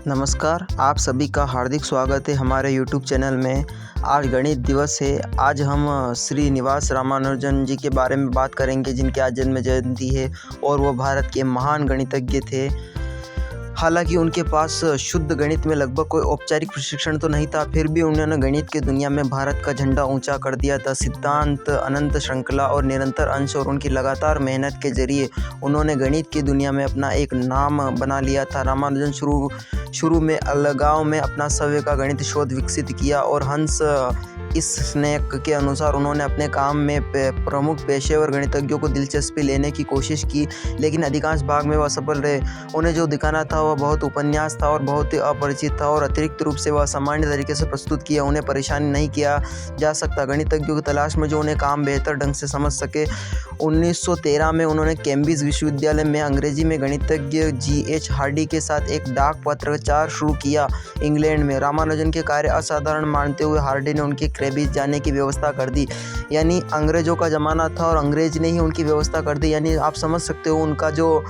नमस्कार, आप सभी का हार्दिक स्वागत है हमारे यूट्यूब चैनल में। आज गणित दिवस है। आज हम श्रीनिवास रामानुजन जी के बारे में बात करेंगे, जिनकी आज जन्म जयंती है और वो भारत के महान गणितज्ञ थे। हालांकि उनके पास शुद्ध गणित में लगभग कोई औपचारिक प्रशिक्षण तो नहीं था, फिर भी उन्होंने गणित की दुनिया में भारत का झंडा ऊंचा कर दिया था। सिद्धांत, अनंत श्रृंखला और निरंतर अंश और उनकी लगातार मेहनत के जरिए उन्होंने गणित की दुनिया में अपना एक नाम बना लिया था। रामानुजन शुरू में अलगाव में अपना स्वयं का गणित शोध विकसित किया और हंस इस स्नेक के अनुसार उन्होंने अपने काम में प्रमुख पेशेवर गणितज्ञों को दिलचस्पी लेने की कोशिश की, लेकिन अधिकांश भाग में वह असफल रहे। उन्हें जो दिखाना था वह बहुत उपन्यास था और बहुत ही अपरिचित था और अतिरिक्त रूप से वह सामान्य तरीके से प्रस्तुत किया। उन्हें परेशान नहीं किया जा सकता गणितज्ञों की तलाश में जो उन्हें काम बेहतर ढंग से समझ सके। 1913 में उन्होंने कैम्ब्रिज विश्वविद्यालय में अंग्रेजी में गणितज्ञ G.H. हार्डी के साथ एक डाक पत्राचार शुरू किया। इंग्लैंड में रामानुजन के कार्य असाधारण मानते हुए हार्डी ने उनके कैम्ब्रिज जाने की व्यवस्था कर दी। यानी अंग्रेजों का ज़माना था और अंग्रेज ने ही उनकी व्यवस्था कर दी। यानी आप समझ सकते हो उनका जो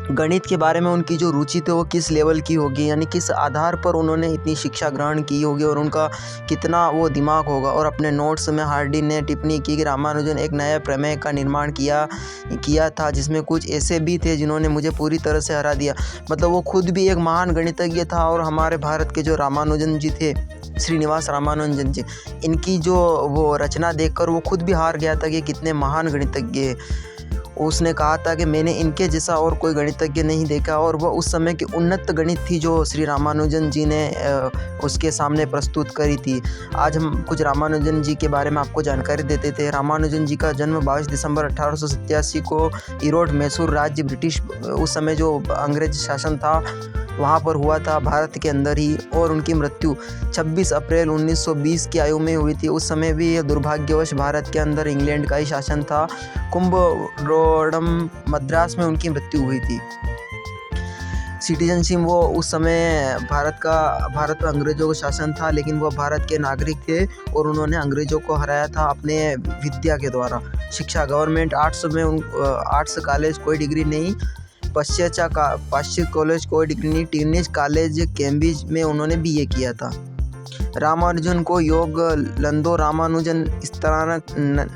गणित के बारे में उनकी जो रुचि थी वो किस लेवल की होगी, यानी किस आधार पर उन्होंने इतनी शिक्षा ग्रहण की होगी और उनका कितना वो दिमाग होगा। और अपने नोट्स में हार्डी ने टिप्पणी की कि रामानुजन एक नया प्रमेय का निर्माण किया था जिसमें कुछ ऐसे भी थे जिन्होंने मुझे पूरी तरह से हरा दिया। मतलब वो खुद भी एक महान गणितज्ञ था और हमारे भारत के जो रामानुजन जी थे, श्रीनिवास रामानुजन जी, इनकी जो वो रचना देखकर वो खुद भी हार गया था कि कितने महान गणितज्ञ हैं। उसने कहा था कि मैंने इनके जैसा और कोई गणितज्ञ नहीं देखा और वह उस समय की उन्नत गणित थी जो श्री रामानुजन जी ने उसके सामने प्रस्तुत करी थी। आज हम कुछ रामानुजन जी के बारे में आपको जानकारी देते थे। रामानुजन जी का जन्म 22 दिसंबर 1887 को इरोड, मैसूर राज्य, ब्रिटिश उस समय जो अंग्रेज शासन था वहाँ पर हुआ था, भारत के अंदर ही। और उनकी मृत्यु 26 अप्रैल 1920 की आयु में हुई थी। उस समय भी दुर्भाग्यवश भारत के अंदर इंग्लैंड का ही शासन था। कुंभकोणम, मद्रास में उनकी मृत्यु हुई थी। सिटीजनशिप, वो उस समय भारत में अंग्रेजों का शासन था, लेकिन वो भारत के नागरिक थे और उन्होंने अंग्रेजों को हराया था अपने विद्या के द्वारा। शिक्षा, गवर्नमेंट आर्ट्स में आर्ट्स कॉलेज, कोई डिग्री नहीं। पश्चिम कॉलेज, कोई डिग्री नहीं। टीनेज कॉलेज कैम्ब्रिज में उन्होंने BA किया था। रामानुजन को योग लंदो रामानुजन इस तरह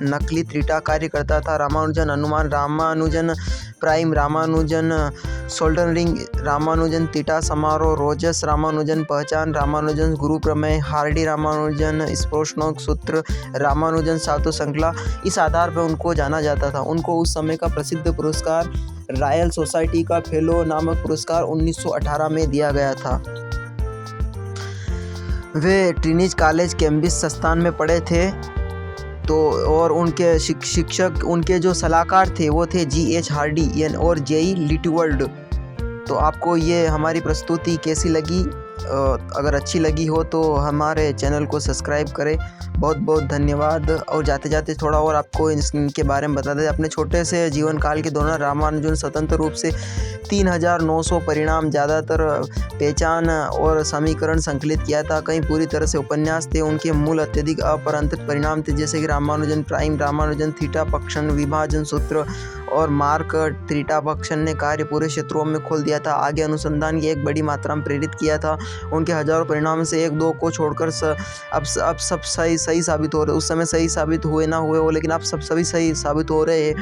नकली त्रिटा कार्य करता था। रामानुजन अनुमान, रामानुजन प्राइम, रामानुजन सोल्डरिंग, रामानुजन तीटा समारोह, रोजस रामानुजन पहचान, रामानुजन गुरु प्रमेय, हार्डी रामानुजन स्पोर्शनोक सूत्र, रामानुजन सातों श्रृंखला, इस आधार पर उनको जाना जाता था। उनको उस समय का प्रसिद्ध पुरस्कार रॉयल सोसाइटी का फेलो नामक पुरस्कार 1918 में दिया गया था। वे ट्रिनिटी कॉलेज कैम्ब्रिज संस्थान में पढ़े थे और उनके शिक्षक, उनके जो सलाहकार थे वो थे G.H. हार्डी और J.E. लिटवर्ड। तो आपको ये हमारी प्रस्तुति कैसी लगी? अगर अच्छी लगी हो तो हमारे चैनल को सब्सक्राइब करें। बहुत बहुत धन्यवाद। और जाते जाते थोड़ा और आपको इनके बारे में बता दें। अपने छोटे से जीवन काल के दौरान रामानुजन स्वतंत्र रूप से 3900 परिणाम, ज़्यादातर पहचान और समीकरण संकलित किया था। कई पूरी तरह से उपन्यास थे। उनके मूल अत्यधिक अपरंतक परिणाम थे, जैसे कि Ramanujan prime, Ramanujan theta function, विभाजन सूत्र और मार्क थीटा फंक्शन ने कार्य पूरे क्षेत्रों में खोल दिया था। आगे अनुसंधान की एक बड़ी मात्रा में प्रेरित किया था। उनके हजारों परिणाम से एक दो को छोड़कर अब सब सही साबित हो रहे। उस समय सही साबित हुए ना हुए हो, लेकिन अब सब सभी सही साबित हो रहे हैं।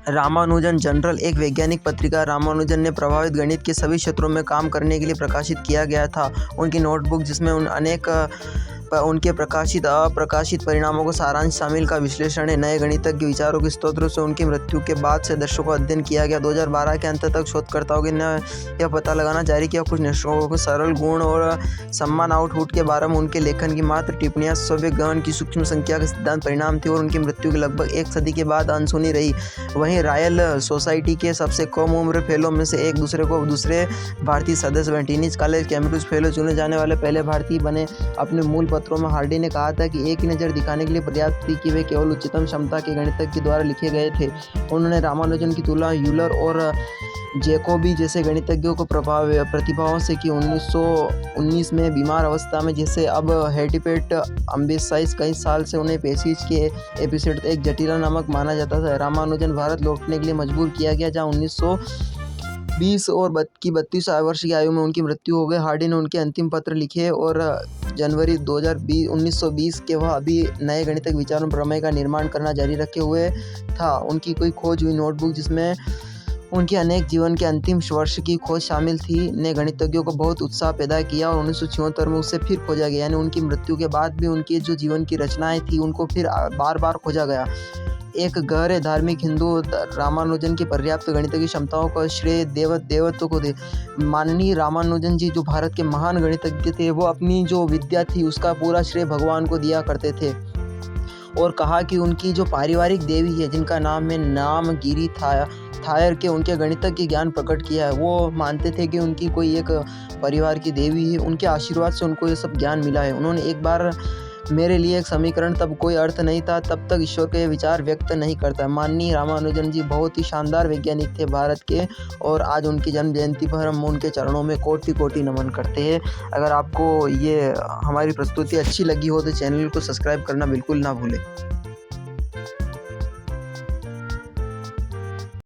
रामानुजन जर्नल एक वैज्ञानिक पत्रिका रामानुजन ने प्रभावित गणित के सभी क्षेत्रों में काम करने के लिए प्रकाशित किया गया था। उनकी नोटबुक, जिसमें अनेक उनके प्रकाशित अप्रकाशित परिणामों को सारांश शामिल का विश्लेषण है। नए गणितज्ञ विचारों के स्रोतों से उनकी मृत्यु के बाद से दशकों का अध्ययन किया गया। 2012 के अंत तक शोधकर्ताओं ने यह पता लगाना जारी किया कुछ निष्कर्षों को सरल गुण और सम्मान आउटपुट के बारे में। उनके लेखन की मात्र टिप्पणियां सव्य गहन की सूक्ष्म संख्या के सिद्धांत परिणाम थी और उनकी मृत्यु के लगभग एक सदी के बाद अनसुनी रही। वहीं रॉयल सोसाइटी के सबसे कम उम्र फेलो में से एक दूसरे भारतीय सदस्य बने। ट्रिनिटी कॉलेज कैम्ब्रिज फेलो चुने जाने वाले पहले भारतीय बने। अपने मूल पत्रों में हार्डी ने कहा था कि एक ही नज़र दिखाने के लिए पर्याप्त थी कि वे केवल उच्चतम क्षमता के गणितज्ञ द्वारा लिखे गए थे। उन्होंने रामानुजन की तुलना यूलर और जैकोबी जैसे गणितज्ञों को प्रतिभाओं से की। 1919 में बीमार अवस्था में, जैसे अब हेटिपेट अम्बिसाइस, कई साल से उन्हें पेशिश के एपिसोड एक जटिला नामक माना जाता था। रामानुजन भारत लौटने के लिए मजबूर किया गया, जहाँ 20 और 32 वर्ष की आयु में उनकी मृत्यु हो गई। हार्डी ने उनके अंतिम पत्र लिखे और जनवरी 1920 के वह अभी नए गणितज्ञ विचारों प्रमेय का निर्माण करना जारी रखे हुए था। उनकी कोई खोज हुई नोटबुक जिसमें उनके अनेक जीवन के अंतिम वर्ष की खोज शामिल थी ने गणितज्ञों को बहुत उत्साह पैदा किया और 1976 में उसे फिर खोजा गया। यानी उनकी मृत्यु के बाद भी उनकी जो जीवन की रचनाएं थी उनको फिर बार बार खोजा गया। एक गहरे धार्मिक हिंदू रामानुजन की पर्याप्त गणितज्ञ क्षमताओं का श्रेय देवत्व को दे। माननीय रामानुजन जी जो भारत के महान गणितज्ञ थे, वो अपनी जो विद्या थी उसका पूरा श्रेय भगवान को दिया करते थे और कहा कि उनकी जो पारिवारिक देवी है जिनका नाम है नामगिरी थायर के उनके गणितज्ञ ज्ञान प्रकट किया है। वो मानते थे कि उनकी कोई एक परिवार की देवी है, उनके आशीर्वाद से उनको ये सब ज्ञान मिला है। उन्होंने एक बार मेरे लिए एक समीकरण तब कोई अर्थ नहीं था, तब तक ईश्वर के विचार व्यक्त नहीं करता। माननीय रामानुजन जी बहुत ही शानदार वैज्ञानिक थे भारत के और आज उनकी जन्म जयंती पर हम उनके चरणों में कोटि कोटि नमन करते हैं। अगर आपको ये हमारी प्रस्तुति अच्छी लगी हो तो चैनल को सब्सक्राइब करना बिल्कुल ना भूलें।